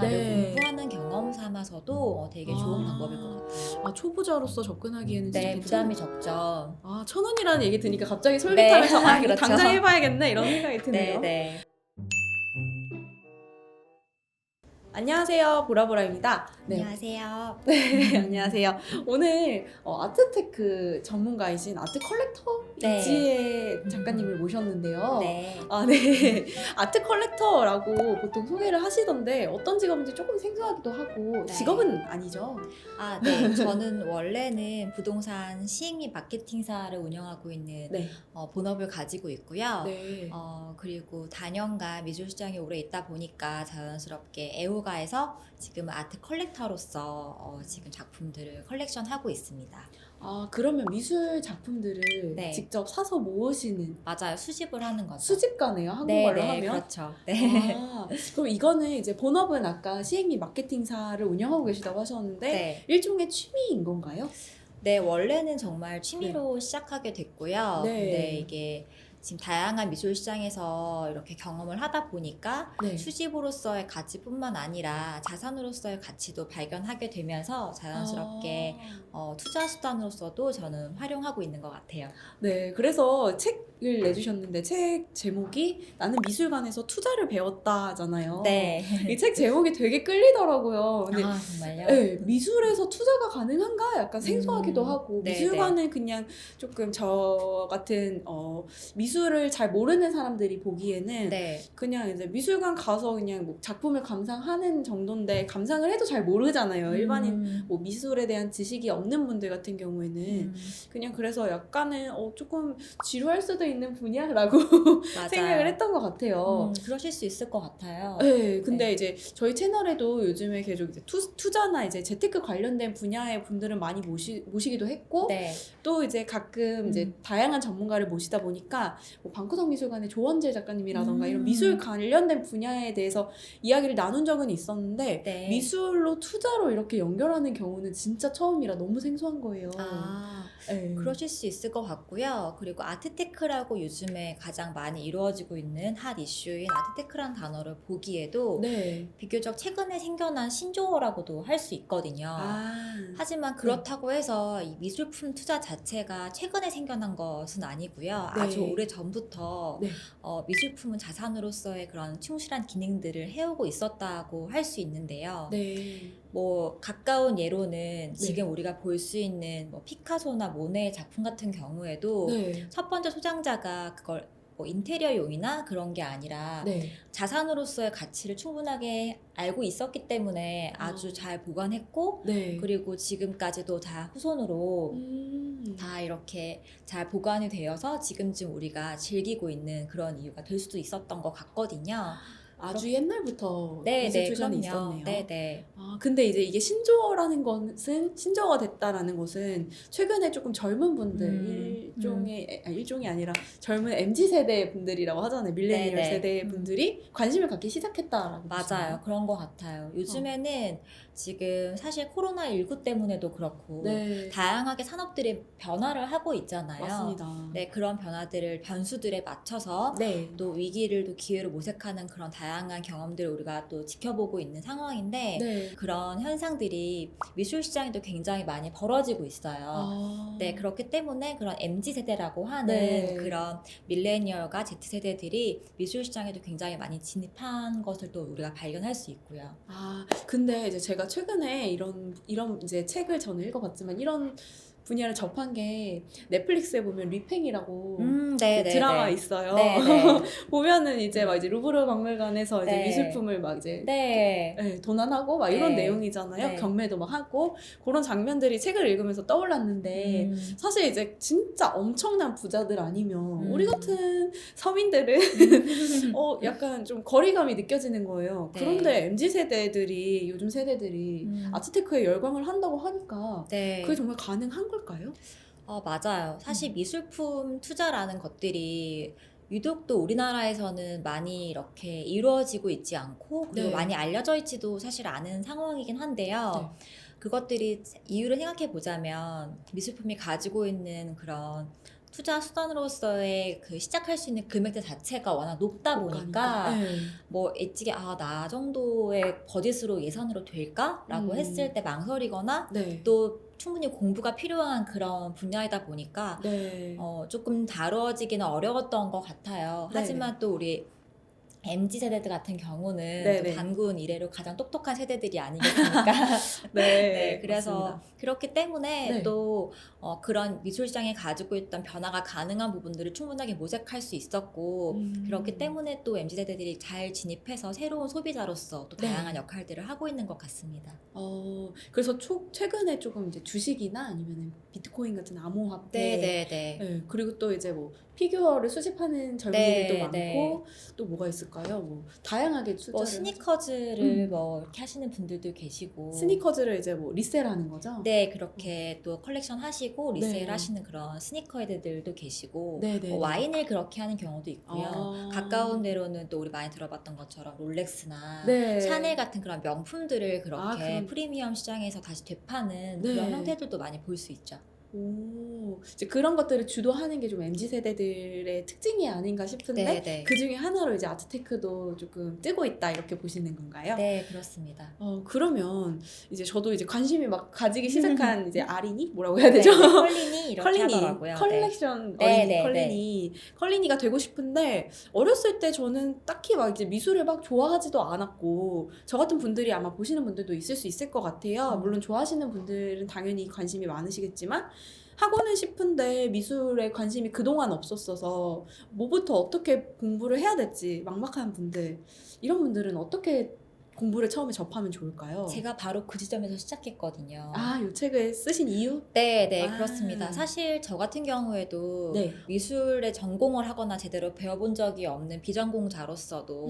를 네. 공부하는 경험 삼아서도 되게 좋은 방법일 것 같아요. 아 초보자로서 접근하기에는 진짜 네, 괜찮은 부담이 것 같아요. 적죠. 아 1,000원이라는 얘기 드니까 갑자기 네. 솔깃하면서 '아 이거 그렇죠. 당장 해 봐야겠네.' 이런 생각이 드네요. 네네. 안녕하세요. 보라보라입니다. 네. 안녕하세요. 네. 안녕하세요. 오늘 아트테크 전문가이신 아트 컬렉터 네. 이지혜 작가님을 모셨는데요. 네. 아 네. 아트 컬렉터라고 보통 소개를 하시던데 어떤 직업인지 조금 생소하기도 하고 네. 직업은 아니죠? 아, 네. 저는 원래는 부동산 시행 및 마케팅사를 운영하고 있는 네. 본업을 가지고 있고요. 네. 그리고 다년간 미술시장에 오래 있다 보니까 자연스럽게 애호가에서 지금은 아트 컬렉터로서 지금 작품들을 컬렉션하고 있습니다. 아 그러면 미술 작품들을 네. 직접 사서 모으시는 맞아요. 수집을 하는 거죠. 수집가네요. 한국말로 네, 하면. 그렇죠. 네. 아, 그럼 이거는 이제 본업은 아까 시행 및 마케팅사를 운영하고 계시다고 하셨는데 네. 일종의 취미인 건가요? 네, 원래는 정말 취미로 시작하게 됐고요. 네. 근데 이게 지금 다양한 미술 시장에서 이렇게 경험을 하다 보니까 네. 수집으로서의 가치뿐만 아니라 자산으로서의 가치도 발견하게 되면서 자연스럽게 투자 수단으로서도 저는 활용하고 있는 것 같아요. 네, 그래서 책을 내주셨는데 책 제목이 나는 미술관에서 투자를 배웠다잖아요. 네. 이 책 제목이 되게 끌리더라고요. 근데 아, 정말요? 네, 미술에서 투자가 가능한가? 약간 생소하기도 하고 네, 미술관은 그냥 조금 저 같은 미술을 잘 모르는 사람들이 보기에는 네. 그냥 이제 미술관 가서 그냥 뭐 작품을 감상하는 정도인데 감상을 해도 잘 모르잖아요. 일반인 뭐 미술에 대한 지식이 없는 분들 같은 경우에는 그냥 그래서 약간은 조금 지루할 수도 있는 분야라고 맞아요. 생각을 했던 것 같아요. 그러실 수 있을 것 같아요. 네, 근데 네. 이제 저희 채널에도 요즘에 계속 이제 투자나 이제 재테크 관련된 분야의 분들은 많이 모시기도 했고 네. 또 이제 가끔 이제 다양한 전문가를 모시다 보니까 뭐 방구석 미술관의 조원재 작가님이라던가 이런 미술 관련된 분야에 대해서 이야기를 나눈 적은 있었는데 네. 미술로 투자로 이렇게 연결하는 경우는 진짜 처음이라 너무 생소한 거예요. 아, 네. 그러실 수 있을 것 같고요. 그리고 아트테크라고 요즘에 가장 많이 이루어지고 있는 핫 이슈인 아트테크라는 단어를 보기에도 네. 비교적 최근에 생겨난 신조어라고도 할 수 있거든요. 하지만 그렇다고 해서 이 미술품 투자 자체가 최근에 생겨난 것은 아니고요. 네. 아주 오래 전부터 네. 미술품은 자산으로서의 그런 충실한 기능들을 해오고 있었다고 할 수 있는데요. 네. 뭐 가까운 예로는 지금 우리가 볼 수 있는 뭐 피카소나 모네의 작품 같은 경우에도 네. 첫 번째 소장자가 그걸 뭐 인테리어용이나 그런 게 아니라 네. 자산으로서의 가치를 충분하게 알고 있었기 때문에 아주 잘 보관했고 네. 그리고 지금까지도 다 후손으로 다 이렇게 잘 보관이 되어서 지금쯤 우리가 즐기고 있는 그런 이유가 될 수도 있었던 것 같거든요. 아주 옛날부터 네, 미술 네, 투자는 그럼요. 있었네요. 네, 네. 아, 근데 이제 이게 신조어라는 것은 신조어가 됐다라는 것은 최근에 조금 젊은 분들 일종이 아니라 젊은 MZ 세대 분들이라고 하잖아요. 밀레니얼 네네. 세대 분들이 관심을 갖기 시작했다라고 맞아요. 보시나요? 그런 것 같아요. 요즘에는 지금 사실 코로나19 때문에도 그렇고 네. 다양하게 산업들이 변화를 하고 있잖아요. 맞습니다. 네, 그런 변화들을 변수들에 맞춰서 네. 또 위기를 또 기회로 모색하는 그런 다양한 경험들을 우리가 또 지켜보고 있는 상황인데 네. 그런 현상들이 미술 시장에도 굉장히 많이 벌어지고 있어요. 네, 그렇기 때문에 그런 MZ세대라고 하는 네. 그런 밀레니얼과 Z세대들이 미술 시장에도 굉장히 많이 진입한 것을 또 우리가 발견할 수 있고요. 아, 근데 이제 제가 최근에 이런 이제 책을 저는 읽어봤지만 이런 분야를 접한 게 넷플릭스에 보면 리팽이라고 네, 그 네, 드라마 네. 있어요. 네, 네. 보면은 이제 막 이제 루브르 박물관에서 이제 네. 미술품을 막 이제 네. 도난하고 막 이런 네. 내용이잖아요. 네. 경매도 막 하고 그런 장면들이 책을 읽으면서 떠올랐는데 사실 이제 진짜 엄청난 부자들 아니면 우리 같은 서민들은 약간 좀 거리감이 느껴지는 거예요. 네. 그런데 MZ 세대들이 요즘 세대들이 아트테크에 열광을 한다고 하니까 네. 그게 정말 가능한 걸까요? 맞아요. 사실 미술품 투자라는 것들이 유독 또 우리나라에서는 많이 이렇게 이루어지고 있지 않고 그리고 네. 많이 알려져 있지도 사실 않은 상황이긴 한데요. 그것들이 이유를 생각해 보자면 미술품이 가지고 있는 그런 투자 수단으로서의 그 시작할 수 있는 금액대 자체가 워낙 높다 보니까 네. 뭐 애찍이 나 정도의 버짓으로 예산으로 될까라고 했을 때 망설이거나 네. 또 충분히 공부가 필요한 그런 분야이다 보니까 네. 조금 다뤄지기는 어려웠던 것 같아요. 네. 하지만 또 우리 MZ 세대들 같은 경우는 네, 또 네. 단군 이래로 가장 똑똑한 세대들이 아니겠습니까? 네, 그래서 맞습니다. 그렇기 때문에 네. 또 그런 미술 시장이 가지고 있던 변화가 가능한 부분들을 충분하게 모색할 수 있었고 그렇기 때문에 또 MZ 세대들이 잘 진입해서 새로운 소비자로서 또 네. 다양한 역할들을 하고 있는 것 같습니다. 그래서 최근에 조금 이제 주식이나 아니면 비트코인 같은 암호화폐, 네. 네, 그리고 또 이제 뭐 피규어를 수집하는 젊은이들도 네, 많고 네. 또 뭐가 있을까요? 뭐 다양하게 투자를 뭐 스니커즈를 뭐 이렇게 하시는 분들도 계시고 스니커즈를 이제 뭐 리셀하는 거죠? 네, 그렇게 또 컬렉션 하시고 리세일 네. 하시는 그런 스니커헤드들도 계시고 네, 네. 와인을 그렇게 하는 경우도 있고요. 가까운 데로는 또 우리 많이 들어봤던 것처럼 롤렉스나 네. 샤넬 같은 그런 명품들을 그렇게 그럼- 프리미엄 시장에서 다시 되파는 네. 그런 형태들도 많이 볼 수 있죠. 이제 그런 것들을 주도하는 게 좀 MZ 세대들의 특징이 아닌가 싶은데 네. 그 중에 하나로 이제 아트테크도 조금 뜨고 있다 이렇게 보시는 건가요? 네, 그렇습니다. 그러면 이제 저도 이제 관심이 막 가지기 시작한 이제 아린이 뭐라고 해야 되죠? 네, 컬린이 이렇게 컬린이 하더라고요. 컬렉션 네. 어린이 네, 컬린이가 되고 싶은데 어렸을 때 저는 딱히 막 이제 미술을 막 좋아하지도 않았고 저 같은 분들이 아마 보시는 분들도 있을 수 있을 것 같아요. 물론 좋아하시는 분들은 당연히 관심이 많으시겠지만 하고는 싶은데 미술에 관심이 그동안 없었어서 뭐부터 어떻게 공부를 해야 될지 막막한 분들 이런 분들은 어떻게 공부를 처음에 접하면 좋을까요? 제가 바로 그 지점에서 시작했거든요. 이 책을 쓰신 이유? 네, 아. 그렇습니다. 사실 저 같은 경우에도 네. 미술에 전공을 하거나 제대로 배워본 적이 없는 비전공자로서도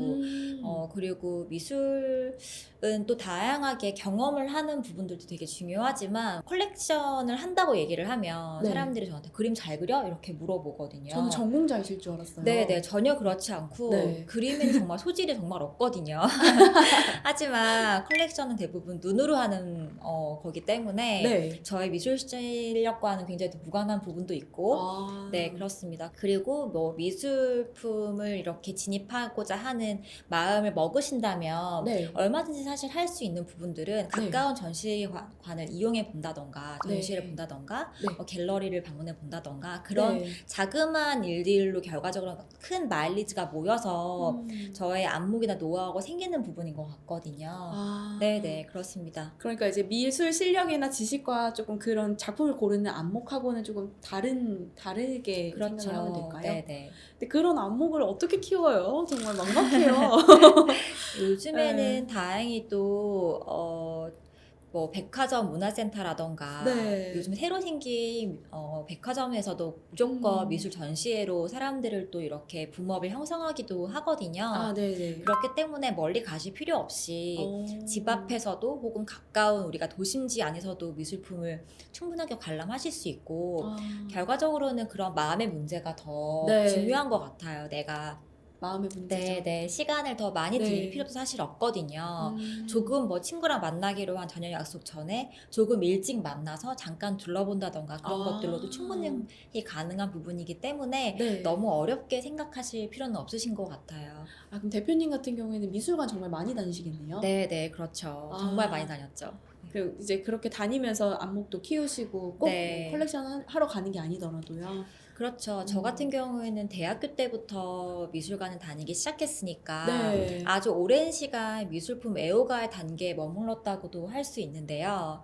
그리고 미술은 또 다양하게 경험을 하는 부분들도 되게 중요하지만 컬렉션을 한다고 얘기를 하면 네. 사람들이 저한테 그림 잘 그려? 이렇게 물어보거든요. 저는 전공자이실 줄 알았어요. 네, 전혀 그렇지 않고 네. 그림에는 정말 소질이 정말 없거든요. 하지만 컬렉션은 대부분 눈으로 하는 거기 때문에 네. 저의 미술 실력과는 굉장히 또 무관한 부분도 있고 네, 그렇습니다. 그리고 뭐 미술품을 이렇게 진입하고자 하는 마음을 먹으신다면 네. 얼마든지 사실 할 수 있는 부분들은 가까운 전시관을 이용해 본다던가 전시를 네. 본다던가 네. 갤러리를 방문해 본다던가 그런 네. 자그마한 일들로 결과적으로 큰 마일리지가 모여서 음. 저의 안목이나 노하우가 생기는 부분인 것 같거든요. 네, 그렇습니다. 그러니까 이제 미술 실력이나 지식과 조금 그런 작품을 고르는 안목하고는 조금 다르게 생각을 하면 될까요? 네. 근데 그런 안목을 어떻게 키워요? 정말 막막해요. 요즘에는 다행히 또 뭐 백화점 문화센터라던가 네. 요즘 새로 생긴 백화점에서도 무조건 미술 전시회로 사람들을 또 이렇게 붐업을 형성하기도 하거든요. 네네. 그렇기 때문에 멀리 가실 필요 없이 집 앞에서도 혹은 가까운 우리가 도심지 안에서도 미술품을 충분하게 관람하실 수 있고 결과적으로는 그런 마음의 문제가 더 네. 중요한 것 같아요. 내가 마음의 문제죠. 네, 시간을 더 많이 네. 들일 필요도 사실 없거든요. 조금 뭐 친구랑 만나기로 한 저녁 약속 전에 조금 일찍 만나서 잠깐 둘러본다던가 그런 것들로도 충분히 가능한 부분이기 때문에 네. 너무 어렵게 생각하실 필요는 없으신 것 같아요. 그럼 대표님 같은 경우에는 미술관 정말 많이 다니시겠네요? 네, 그렇죠. 정말 많이 다녔죠. 그리고 이제 그렇게 다니면서 안목도 키우시고 꼭 네. 컬렉션 하러 가는 게 아니더라도요. 그렇죠. 저 같은 경우에는 대학교 때부터 미술관을 다니기 시작했으니까 네. 아주 오랜 시간 미술품 애호가의 단계에 머물렀다고도 할 수 있는데요.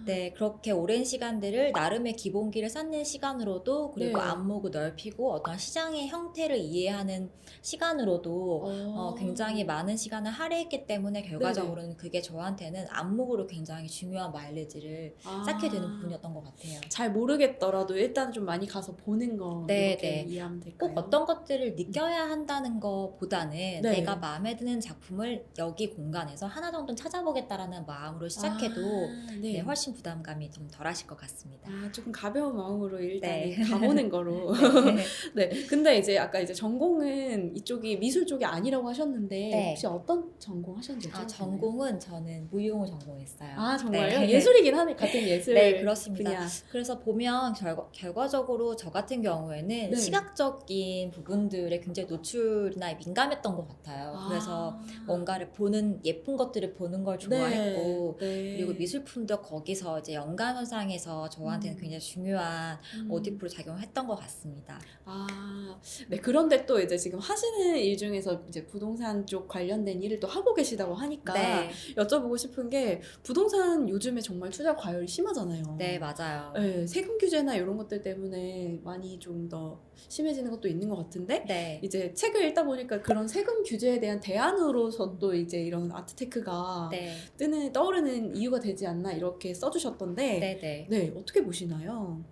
네, 그렇게 오랜 시간들을 나름의 기본기를 쌓는 시간으로도 그리고 네. 안목을 넓히고 어떤 시장의 형태를 이해하는 시간으로도 굉장히 많은 시간을 할애했기 때문에 결과적으로는 그게 저한테는 안목으로 굉장히 중요한 마일리지를 쌓게 되는 부분이었던 것 같아요. 잘 모르겠더라도 일단 좀 많이 가서 보는 거 네, 이렇게 네. 이해하면 될까요? 꼭 어떤 것들을 느껴야 한다는 것보다는 네. 내가 마음에 드는 작품을 여기 공간에서 하나 정도는 찾아보겠다라는 마음으로 시작해도 네. 네, 훨씬 부담감이 좀 덜하실 것 같습니다. 조금 가벼운 마음으로 일단 네. 가보는 거로. 네. 네. 근데 이제 아까 이제 전공은 이쪽이 미술 쪽이 아니라고 하셨는데 네. 혹시 어떤 전공 하셨는지 여쭤봐도 전공은 저는 무용을 전공했어요. 정말요? 네. 예술이긴 하네. 같은 예술 네, 그렇습니다. 분야. 그래서 보면 결과적으로 저 같은 경우에는 네. 시각적인 부분들에 굉장히 노출이나 민감했던 것 같아요. 그래서 뭔가를 보는 예쁜 것들을 보는 걸 좋아했고 네. 그리고 미술품도 거기서 이제 연관현상에서 저한테는 굉장히 중요한 모티프로 작용했던 것 같습니다. 네. 그런데 또 이제 지금 하시는 일 중에서 이제 부동산 쪽 관련된 일을 또 하고 계시다고 하니까 네, 여쭤보고 싶은 게 부동산 요즘에 정말 투자 과열이 심하잖아요. 네 맞아요. 네, 세금 규제나 이런 것들 때문에 많이 좀 더 심해지는 것도 있는 것 같은데 네, 이제 책을 읽다 보니까 그런 세금 규제에 대한 대안으로서 또 이제 이런 아트테크가 네, 떠오르는 이유가 되지 않나 이렇게 써주셨던데 네, 네. 네, 어떻게 보시나요?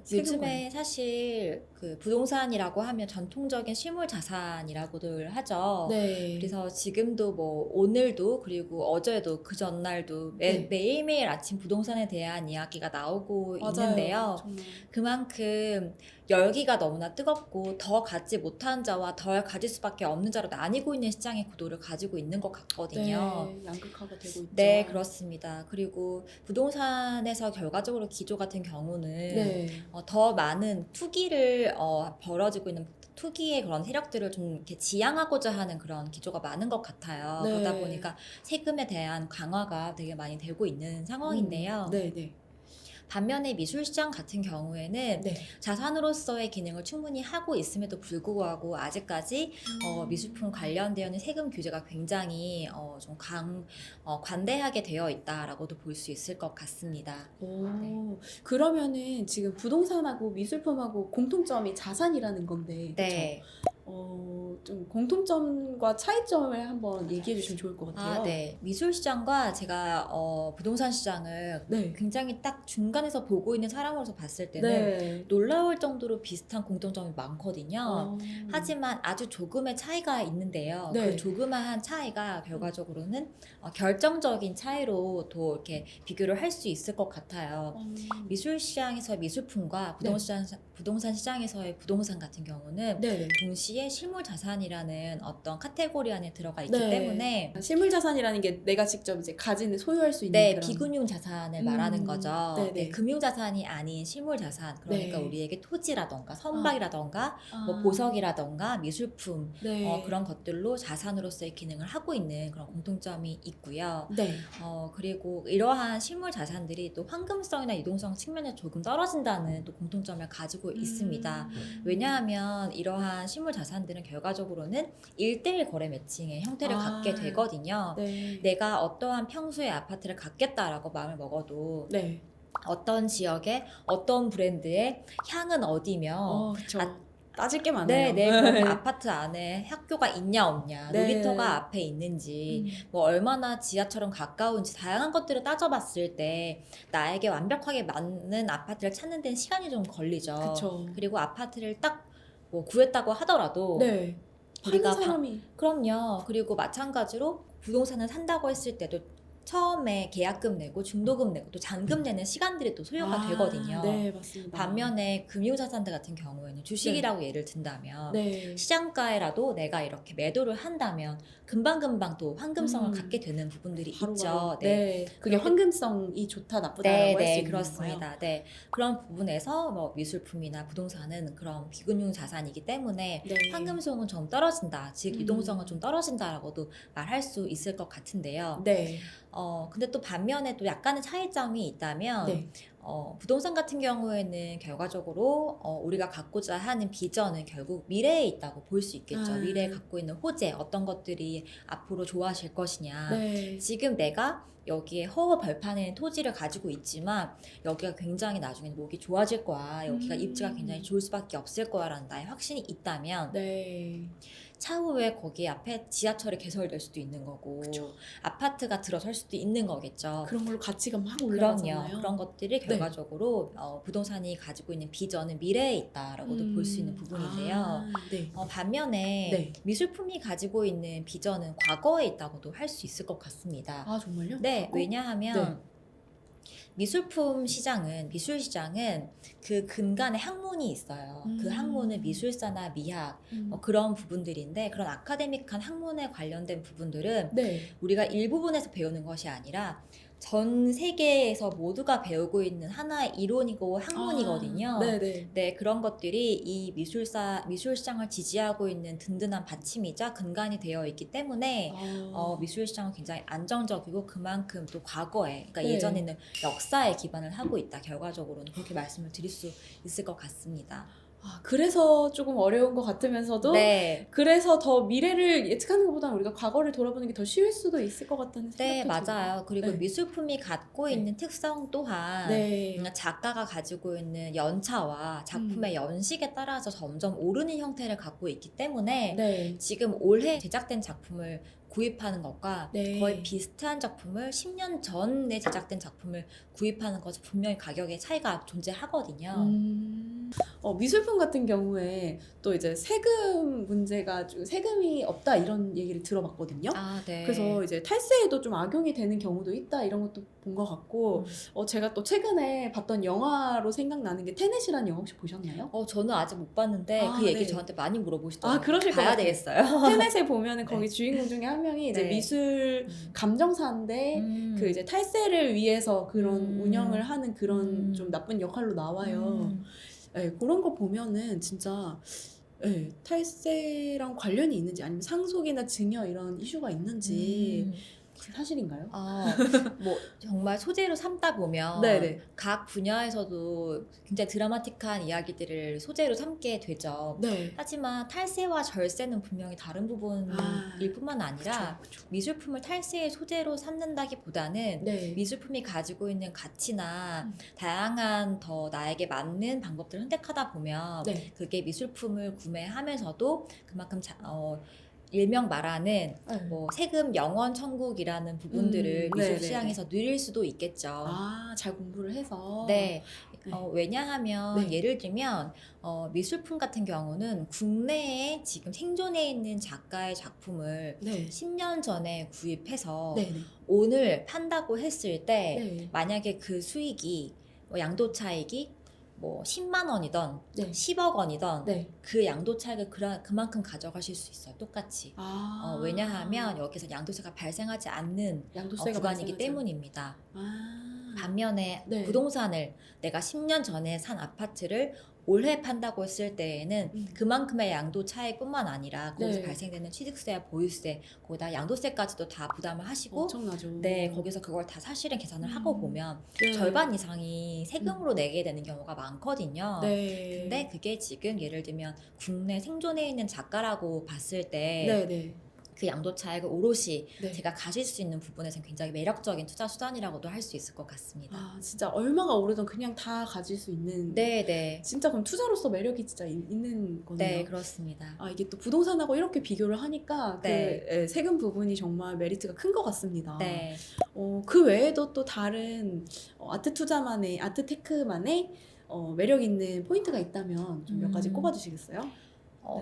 세금 요즘에 사실 그 부동산이라고 하면 전통적인 실물 자산이라고들 하죠. 네. 그래서 지금도 뭐 오늘도 그리고 어제도 그 전날도 네. 매일매일 아침 부동산에 대한 이야기가 나오고 맞아요. 있는데요. 정말. 그만큼 열기가 너무나 뜨겁고 더 갖지 못한 자와 덜 가질 수밖에 없는 자로 나뉘고 있는 시장의 구도를 가지고 있는 것 같거든요. 네, 양극화가 되고 있죠. 네, 그렇습니다. 그리고 부동산에서 결과적으로 기조 같은 경우는 네. 더 많은 투기를 벌어지고 있는 투기의 그런 세력들을 좀 이렇게 지양하고자 하는 그런 기조가 많은 것 같아요. 네. 그러다 보니까 세금에 대한 강화가 되게 많이 되고 있는 상황인데요. 네, 네. 반면에 미술시장 같은 경우에는 네. 자산으로서의 기능을 충분히 하고 있음에도 불구하고 아직까지 미술품 관련되어 있는 세금 규제가 굉장히 좀 관대하게 되어 있다라고도 볼 수 있을 것 같습니다. 오, 네. 그러면은 지금 부동산하고 미술품하고 공통점이 자산이라는 건데, 그쵸? 네. 좀 공통점과 차이점을 한번 얘기해 주시면 좋을 것 같아요. 네. 미술 시장과 제가 부동산 시장을 네. 굉장히 딱 중간에서 보고 있는 사람으로서 봤을 때는 네. 놀라울 정도로 비슷한 공통점이 많거든요. 어, 하지만 아주 조금의 차이가 있는데요. 네. 그 조그마한 차이가 결과적으로는 결정적인 차이로 또 이렇게 비교를 할 수 있을 것 같아요. 미술 시장에서 미술품과 부동산 시장에서의 부동산 같은 경우는 네. 동시에 실물 자산이라는 어떤 카테고리 안에 들어가 있기 네. 때문에 실물 자산이라는 게 내가 직접 이제 가진 소유할 수 있는 네, 그런 비금융 자산을 말하는 거죠. 네네. 네, 금융 자산이 아닌 실물 자산. 그러니까 네. 우리에게 토지라던가 선박이라던가 뭐 아, 보석이라던가 미술품 네. 그런 것들로 자산으로서의 기능을 하고 있는 그런 공통점이 있고요. 네. 그리고 이러한 실물 자산들이 또 황금성이나 유동성 측면에 조금 떨어진다는 또 공통점을 가지고 있습니다. 왜냐하면 이러한 실물 자산들은 결과적으로는 1대1 거래 매칭의 형태를 갖게 되거든요. 네. 내가 어떠한 평수의 아파트를 갖겠다라고 마음을 먹어도 네. 어떤 지역에 어떤 브랜드의 향은 어디며 그쵸. 아, 따질 게 많아요. 네, 그럼 아파트 안에 학교가 있냐 없냐, 네. 놀이터가 앞에 있는지, 뭐 얼마나 지하철은 가까운지 다양한 것들을 따져봤을 때 나에게 완벽하게 맞는 아파트를 찾는 데는 시간이 좀 걸리죠. 그쵸. 그리고 아파트를 딱 뭐 구했다고 하더라도 네. 우리가 파는 사람이 그럼요. 그리고 마찬가지로 부동산을 산다고 했을 때도 처음에 계약금 내고 중도금 내고 또 잔금 내는 시간들이 또 소요가 되거든요. 네, 맞습니다. 반면에 금융자산들 같은 경우에는 주식이라고 예를 든다면 네. 시장가에라도 내가 이렇게 매도를 한다면 금방금방 또 황금성을 음. 갖게 되는 부분들이 바로 있죠. 바로. 네. 네. 그게 그렇기- 황금성이 좋다 나쁘다라고 네, 할 수 네, 있는 그렇습니다. 네. 그런 부분에서 뭐 미술품이나 부동산은 그런 비금융 자산이기 때문에 네. 황금성은 좀 떨어진다. 즉, 음. 유동성은 좀 떨어진다라고도 말할 수 있을 것 같은데요. 네. 근데 또 반면에 또 약간의 차이점이 있다면, 네. 부동산 같은 경우에는 결과적으로 우리가 갖고자 하는 비전은 결국 미래에 있다고 볼 수 있겠죠. 미래에 갖고 있는 호재, 어떤 것들이 앞으로 좋아질 것이냐. 네. 지금 내가 여기에 허허 벌판에 토지를 가지고 있지만 여기가 굉장히 나중에 목이 좋아질 거야. 여기가 입지가 굉장히 좋을 수밖에 없을 거야라는 나의 확신이 있다면 네. 차후에 거기 앞에 지하철이 개설될 수도 있는 거고 아파트가 들어설 수도 있는 거겠죠. 그런 걸로 가치가 막 그럼요. 올라가잖아요. 그런 것들이 결과적으로 부동산이 가지고 있는 비전은 미래에 있다라고도 볼 수 있는 부분인데요. 네. 반면에 네. 미술품이 가지고 있는 비전은 과거에 있다고도 할 수 있을 것 같습니다. 아, 정말요? 네, 과거? 왜냐하면 미술 시장은 그 근간에 학문이 있어요. 그 학문은 미술사나 미학 그런 부분들인데 그런 아카데믹한 학문에 관련된 부분들은 네. 우리가 일부분에서 배우는 것이 아니라 전 세계에서 모두가 배우고 있는 하나의 이론이고 학문이거든요. 네네. 네, 그런 것들이 이 미술 시장을 지지하고 있는 든든한 받침이자 근간이 되어 있기 때문에 미술 시장은 굉장히 안정적이고 그만큼 또 과거에, 그러니까 네. 예전에는 역사에 기반을 하고 있다. 결과적으로는 그렇게 말씀을 드릴 수 있을 것 같습니다. 그래서 조금 어려운 것 같으면서도 네. 그래서 더 미래를 예측하는 것보다는 우리가 과거를 돌아보는 게 더 쉬울 수도 있을 것 같다는 네, 생각도 맞아요. 그리고 네. 미술품이 갖고 네. 있는 특성 또한 네. 작가가 가지고 있는 연차와 작품의 연식에 따라서 점점 오르는 형태를 갖고 있기 때문에 네. 지금 올해 제작된 작품을 구입하는 것과 네. 거의 비슷한 작품을 10년 전에 제작된 작품을 구입하는 것은 분명히 가격의 차이가 존재하거든요. 미술품 같은 경우에 또 이제 세금 문제가 세금이 없다 이런 얘기를 들어봤거든요. 네. 그래서 이제 탈세에도 좀 악용이 되는 경우도 있다 이런 것도 본 것 같고 제가 또 최근에 봤던 영화로 생각나는 게 테넷이라는 영화 혹시 보셨나요? 저는 아직 못 봤는데 그 얘기 네. 저한테 많이 물어보시더라고요. 그러실 것 봐야 같아요. 되겠어요. 테넷에 보면은 거기 네. 주인공 중에 한 명이 이제 네. 미술 감정사인데 그 이제 탈세를 위해서 그런 운영을 하는 그런 좀 나쁜 역할로 나와요. 네, 그런 거 보면은 진짜 탈세랑 관련이 있는지 아니면 상속이나 증여 이런 이슈가 있는지 그 사실인가요? 뭐 정말 소재로 삼다 보면 네네. 각 분야에서도 굉장히 드라마틱한 이야기들을 소재로 삼게 되죠. 네. 하지만 탈세와 절세는 분명히 다른 부분일 뿐만 아니라 그쵸. 미술품을 탈세의 소재로 삼는다기보다는 네. 미술품이 가지고 있는 가치나 다양한 더 나에게 맞는 방법들을 선택하다 보면 네. 그게 미술품을 구매하면서도 그만큼 일명 말하는 뭐 세금 영원 천국이라는 부분들을 미술 네네네. 시장에서 누릴 수도 있겠죠. 잘 공부를 해서. 네. 네. 왜냐하면 네. 예를 들면 미술품 같은 경우는 국내에 지금 생존해 있는 작가의 작품을 네. 10년 전에 구입해서 네네. 오늘 판다고 했을 때 네. 만약에 그 수익이 양도 차익이 뭐 10만 원이던 네. 10억 원이던 네. 그 양도 차익을 그만큼 가져가실 수 있어요. 똑같이. 왜냐하면 여기서 양도세가 발생하지 않는 양도세가 구간이기 발생하지 때문입니다. 않- 반면에 네. 부동산을 내가 10년 전에 산 아파트를 올해 판다고 했을 때에는 그만큼의 양도 차익뿐만 아니라 거기서 네. 발생되는 취득세와 보유세, 거기다 양도세까지도 다 부담을 하시고 엄청나죠. 네, 거기서 그걸 다 사실은 계산을 하고 보면 네. 절반 이상이 세금으로 내게 되는 경우가 많거든요. 네. 근데 그게 지금 예를 들면 국내 생존해 있는 작가라고 봤을 때 네네. 그 양도 차익을 오롯이 네. 제가 가질 수 있는 부분에서는 굉장히 매력적인 투자 수단이라고도 할 수 있을 것 같습니다. 진짜 얼마가 오르든 그냥 다 가질 수 있는. 네. 진짜 그럼 투자로서 매력이 진짜 있는 거네요. 네, 그렇습니다. 이게 또 부동산하고 이렇게 비교를 하니까 네. 그 세금 부분이 정말 메리트가 큰 것 같습니다. 네. 그 외에도 또 다른 아트 투자만의 아트 테크만의 매력 있는 포인트가 있다면 좀 몇 가지 꼽아주시겠어요?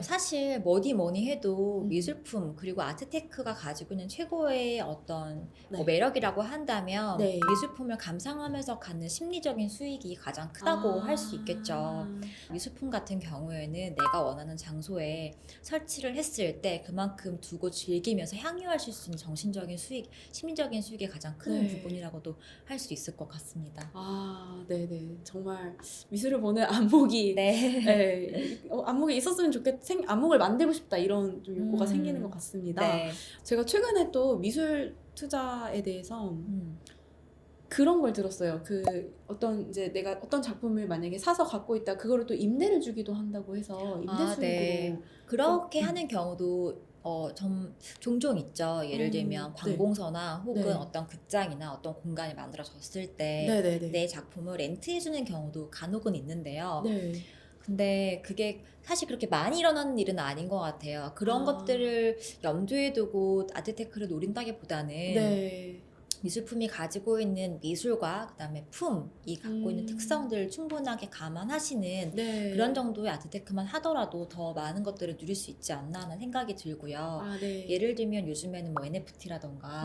사실 뭐니 해도 미술품 그리고 아트테크가 가지고 있는 최고의 어떤 네. 매력이라고 한다면 네. 미술품을 감상하면서 갖는 심리적인 수익이 가장 크다고 할 수 있겠죠. 미술품 같은 경우에는 내가 원하는 장소에 설치를 했을 때 그만큼 두고 즐기면서 향유하실 수 있는 정신적인 수익, 심리적인 수익이 가장 큰 부분이라고도 할 수 있을 것 같습니다. 네네. 정말 미술을 보는 안목이 안목이 있었으면 안목을 만들고 싶다 이런 좀 욕구가 생기는 것 같습니다. 네. 제가 최근에 또 미술 투자에 대해서 그런 걸 들었어요. 내가 어떤 작품을 만약에 사서 갖고 있다, 그거를 또 임대를 주기도 한다고 해서 임대 수익으로. 네. 그렇게 하는 경우도 종종 있죠. 예를 들면 관공서나 혹은 네. 어떤 극장이나 어떤 공간이 만들어졌을 때 네네네. 내 작품을 렌트해주는 경우도 간혹은 있는데요. 네. 근데 그게 사실 그렇게 많이 일어나는 일은 아닌 것 같아요. 그런 것들을 염두에 두고 아트테크를 노린다기보다는 네. 미술품이 가지고 있는 미술과 그다음에 품이 갖고 있는 특성들을 충분하게 감안하시는 네. 그런 정도의 아트테크만 하더라도 더 많은 것들을 누릴 수 있지 않나 하는 생각이 들고요. 네. 예를 들면 요즘에는 뭐 NFT라던가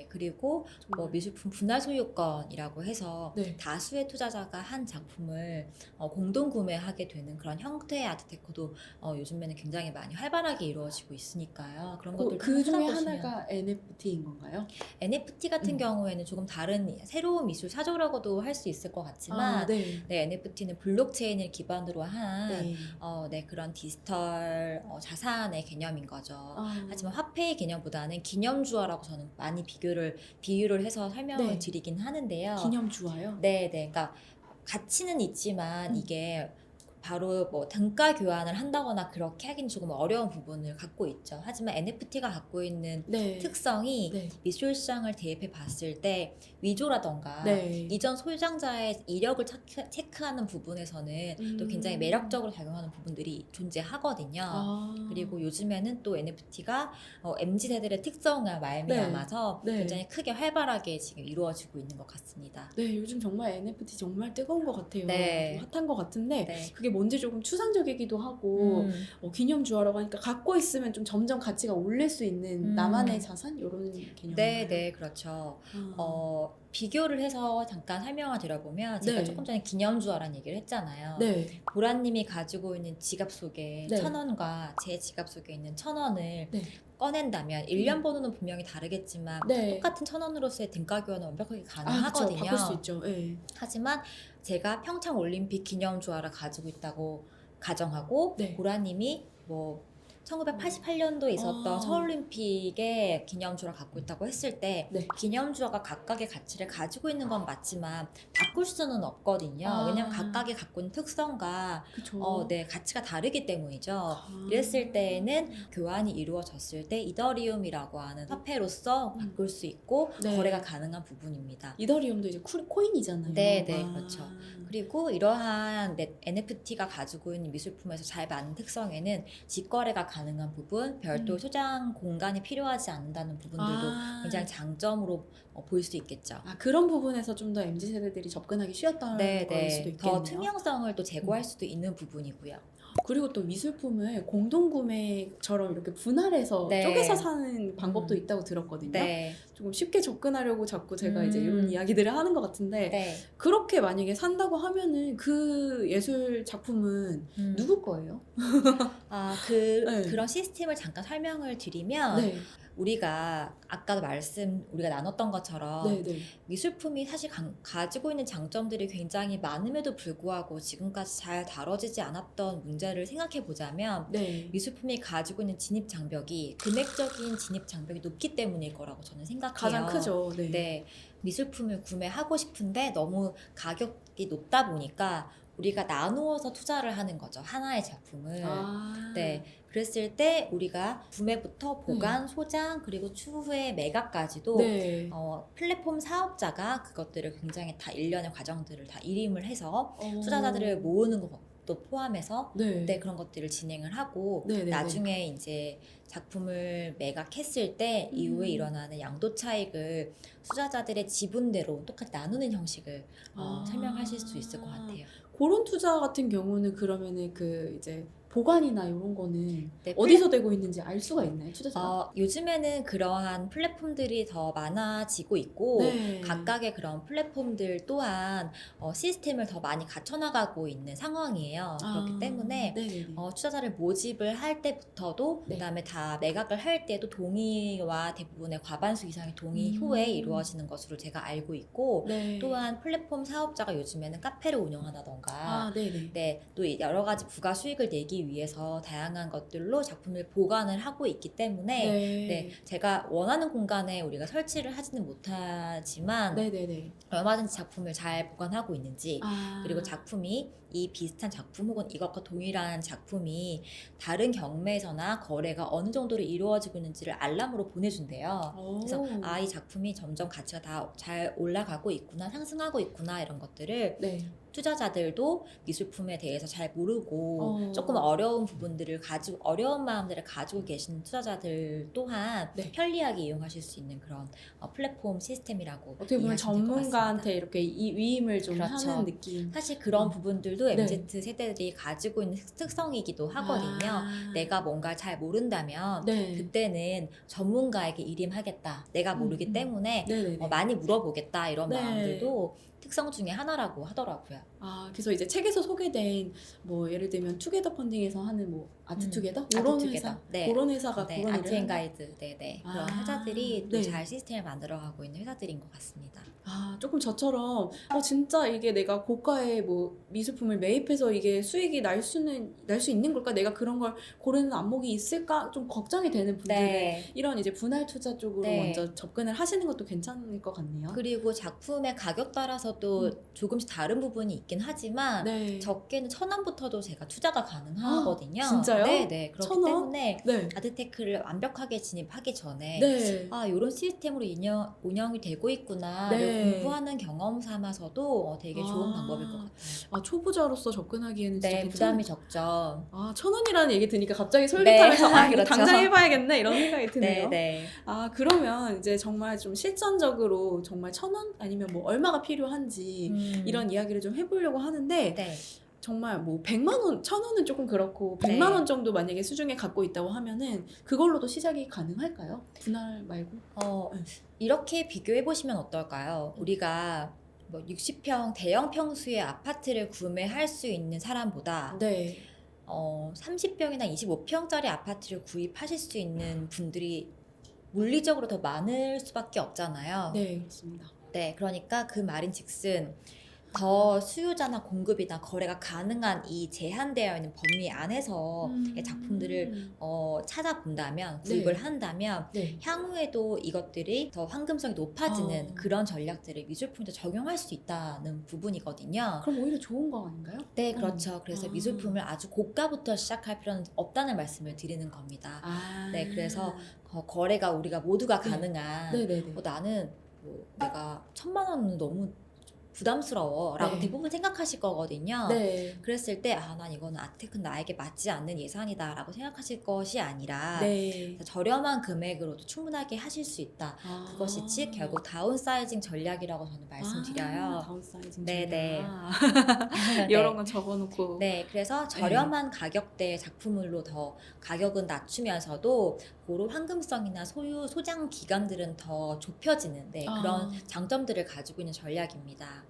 그리고 뭐 미술품 분할 소유권이라고 해서 네. 다수의 투자자가 한 작품을 공동 구매하게 되는 그런 형태의 아트테크도 요즘에는 굉장히 많이 활발하게 이루어지고 있으니까요. 그런 것들 그 중에 하나가 NFT인 건가요? NFT NFT 같은 경우에는 조금 다른 새로운 미술 사조라고도 할 수 있을 것 같지만 네. 네, NFT는 블록체인을 기반으로 한 네. 네, 그런 디지털 자산의 개념인 거죠. 하지만 화폐의 개념보다는 기념주화라고 저는 많이 비유를 해서 설명을 네. 드리긴 하는데요. 기념주화요? 네, 네. 그러니까 가치는 있지만 이게 바로 뭐 단가 교환을 한다거나 그렇게 하긴 조금 어려운 부분을 갖고 있죠. 하지만 NFT가 갖고 있는 네. 특성이 네. 미술 시장을 대입해 봤을 때 위조라던가 네. 이전 소유장자의 이력을 체크하는 부분에서는 또 굉장히 매력적으로 작용하는 부분들이 존재하거든요. 그리고 요즘에는 또 NFT가 MZ세대의 특성을 말미암아서 네. 굉장히 크게 활발하게 지금 이루어지고 있는 것 같습니다. 네, 요즘 정말 NFT 정말 뜨거운 것 같아요. 네. 좀 핫한 것 같은데 네. 그게 뭔지 조금 추상적이기도 하고 기념주화라고 하니까 갖고 있으면 좀 점점 가치가 오를 수 있는 나만의 자산? 이런 개념인가요? 네, 네, 그렇죠. 비교를 해서 잠깐 설명을 드려보면 제가 네. 조금 전에 기념주화라는 얘기를 했잖아요. 네. 보라님이 가지고 있는 지갑 속에 네. 1,000원과 제 지갑 속에 있는 1,000원을 네. 꺼낸다면 일련 번호는 분명히 다르겠지만 네. 똑같은 1,000원으로서의 등가 교환은 완벽하게 그쵸. 가능하거든요. 바꿀 수 있죠. 네. 하지만 제가 평창 올림픽 기념주화를 가지고 있다고 가정하고 네. 보라님이 뭐 1988년도에 있었던 서울올림픽의 기념주화를 갖고 있다고 했을 때 네. 기념주화가 각각의 가치를 가지고 있는 건 맞지만 바꿀 수는 없거든요. 왜냐면 각각이 갖고 있는 특성과 그쵸. 네, 가치가 다르기 때문이죠. 이랬을 때에는 교환이 이루어졌을 때 이더리움이라고 하는 화폐로서 바꿀 수 있고 네. 거래가 가능한 부분입니다. 이더리움도 이제 코인이잖아요. 네, 네, 그렇죠. 그리고 이러한 NFT가 가지고 있는 미술품에서 잘 맞는 특성에는 직거래가 가능한 부분, 별도 소장 공간이 필요하지 않는다는 부분들도 굉장히 장점으로 볼 수 있겠죠. 그런 부분에서 좀 더 MZ세대들이 접근하기 쉬웠다는 네, 거일 수도 네. 있겠네요. 더 투명성을 또 제고할 수도 있는 부분이고요. 그리고 또 미술품을 공동구매처럼 이렇게 분할해서 네. 쪼개서 사는 방법도 있다고 들었거든요. 네. 조금 쉽게 접근하려고 자꾸 제가 이제 이런 이야기들을 하는 것 같은데 네. 그렇게 만약에 산다고 하면은 그 예술 작품은 누구 거예요? 네. 그런 시스템을 잠깐 설명을 드리면 네. 우리가 아까도 우리가 나눴던 것처럼 네, 네. 미술품이 사실 가지고 있는 장점들이 굉장히 많음에도 불구하고 지금까지 잘 다뤄지지 않았던 문제를 생각해 보자면 네. 미술품이 가지고 있는 진입 장벽이 금액적인 진입 장벽이 높기 때문일 거라고 저는 생각해요. 가장 크죠. 네. 네, 미술품을 구매하고 싶은데 너무 가격이 높다 보니까 우리가 나누어서 투자를 하는 거죠. 하나의 작품을. 네. 그랬을 때 우리가 구매부터 보관, 소장, 그리고 추후에 매각까지도 네. 플랫폼 사업자가 그것들을 굉장히 다 일련의 과정들을 다 일임을 해서 투자자들을 모으는 것도 포함해서 네, 그런 것들을 진행을 하고 네네네. 나중에 이제 작품을 매각했을 때 이후에 일어나는 양도 차익을 투자자들의 지분대로 똑같이 나누는 형식을 설명하실 수 있을 것 같아요. 그런 투자 같은 경우는 그러면은 그 이제 보관이나 이런 거는 네, 어디서 되고 있는지 알 수가 있나요, 투자자가? 요즘에는 그러한 플랫폼들이 더 많아지고 있고 네. 각각의 그런 플랫폼들 또한 시스템을 더 많이 갖춰나가고 있는 상황이에요. 그렇기 때문에 네네네. 투자자를 모집을 할 때부터도 네. 그다음에 다 매각을 할 때도 동의와 대부분의 과반수 이상의 동의 후에 이루어지는 것으로 제가 알고 있고 네. 또한 플랫폼 사업자가 요즘에는 카페를 운영한다던가 네네. 네, 또 여러 가지 부가 수익을 내기 위해서 다양한 것들로 작품을 보관을 하고 있기 때문에 네, 제가 원하는 공간에 우리가 설치를 하지는 못하지만 네네네. 얼마든지 작품을 잘 보관하고 있는지 그리고 아. 작품이 이 비슷한 작품 혹은 이것과 동일한 작품이 다른 경매에서나 거래가 어느 정도로 이루어지고 있는지를 알람으로 보내준대요. 그래서 이 작품이 점점 가치가 다 잘 올라가고 있구나, 상승하고 있구나 이런 것들을 네. 투자자들도 미술품에 대해서 잘 모르고 조금 어려운 마음들을 가지고 계신 투자자들 또한 네. 편리하게 이용하실 수 있는 그런 플랫폼 시스템이라고 어떻게 보면 이해하시면 될것 전문가한테 같습니다. 이렇게 위임을 좀 그렇죠. 하는 느낌. 사실 그런 부분들도 네. MZ 세대들이 가지고 있는 특성이기도 하거든요. 내가 뭔가 잘 모른다면 네. 그때는 전문가에게 일임하겠다. 내가 모르기 때문에 네네네. 많이 물어보겠다 이런 네. 마음들도 특성 중에 하나라고 하더라고요. 그래서 이제 책에서 소개된 뭐 예를 들면 투게더 펀딩에서 하는 뭐 아트투게더? 이런 아트투게더. 회사? 네. 그런 회사가 네, 그런 일을 아트앤가이드. 네네. 그런 아, 회사들이 또 네. 잘 시스템을 만들어가고 있는 회사들인 것 같습니다. 조금 저처럼 진짜 이게 내가 고가의 뭐 미술품을 매입해서 이게 수익이 날 수 있는 걸까? 내가 그런 걸 고르는 안목이 있을까? 좀 걱정이 되는 분들은 네. 이런 이제 분할 투자 쪽으로 네. 먼저 접근을 하시는 것도 괜찮을 것 같네요. 그리고 작품의 가격 따라서도 조금씩 다른 부분이 있긴 하지만 네. 적게는 1,000원부터도 제가 투자가 가능하거든요. 진짜요? 네네. 그렇기 1,000원? 때문에 네. 아트테크를 완벽하게 진입하기 전에 네. 이런 시스템으로 운영이 되고 있구나 네. 공부하는 경험 삼아서도 되게 좋은 방법일 것 같아요. 초보자로서 접근하기에는 진짜 네, 괜찮은 부담이 적죠. 1,000원이라는 얘기 드니까 갑자기 솔깃하면서 이거 그렇죠. 당장 해봐야겠네 이런 생각이 드네요. 네. 그러면 이제 정말 좀 실전적으로 정말 1,000원 아니면 뭐 얼마가 필요한지 이런 이야기를 좀 해보려고 하는데 네. 정말 뭐 100만 원, 1,000원은 조금 그렇고 100만 네. 원 정도 만약에 수중에 갖고 있다고 하면은 그걸로도 시작이 가능할까요? 분할 말고? 네. 이렇게 비교해 보시면 어떨까요? 우리가 뭐 60평 대형 평수의 아파트를 구매할 수 있는 사람보다 네. 30평이나 25평짜리 아파트를 구입하실 수 있는 분들이 물리적으로 더 많을 수밖에 없잖아요. 네, 그렇습니다. 네, 그러니까 그 말인즉슨 더 수요자나 공급이나 거래가 가능한 이 제한되어 있는 범위 안에서 작품들을 찾아본다면, 구입을 네. 한다면 네. 향후에도 이것들이 더 황금성이 높아지는 어. 그런 전략들을 미술품에도 적용할 수 있다는 부분이거든요. 그럼 오히려 좋은 거 아닌가요? 네, 그렇죠. 그래서 아. 미술품을 아주 고가부터 시작할 필요는 없다는 말씀을 드리는 겁니다. 네, 그래서 거래가 우리가 모두가 네. 가능한 네네네. 나는 내가 1,000만 원은 너무 부담스러워 라고 네. 대부분 생각하실 거거든요. 네. 그랬을 때 난 이거는 아트테크는 나에게 맞지 않는 예산이다 라고 생각하실 것이 아니라 네. 저렴한 금액으로도 충분하게 하실 수 있다. 그것이 즉 결국 다운사이징 전략이라고 저는 말씀드려요. 다운사이징 네네. 전략. 이런 건 적어놓고. 네, 그래서 저렴한 가격대의 작품으로 더 가격은 낮추면서도 고로 황금성이나 소장 기간들은 더 좁혀지는 그런 장점들을 가지고 있는 전략입니다.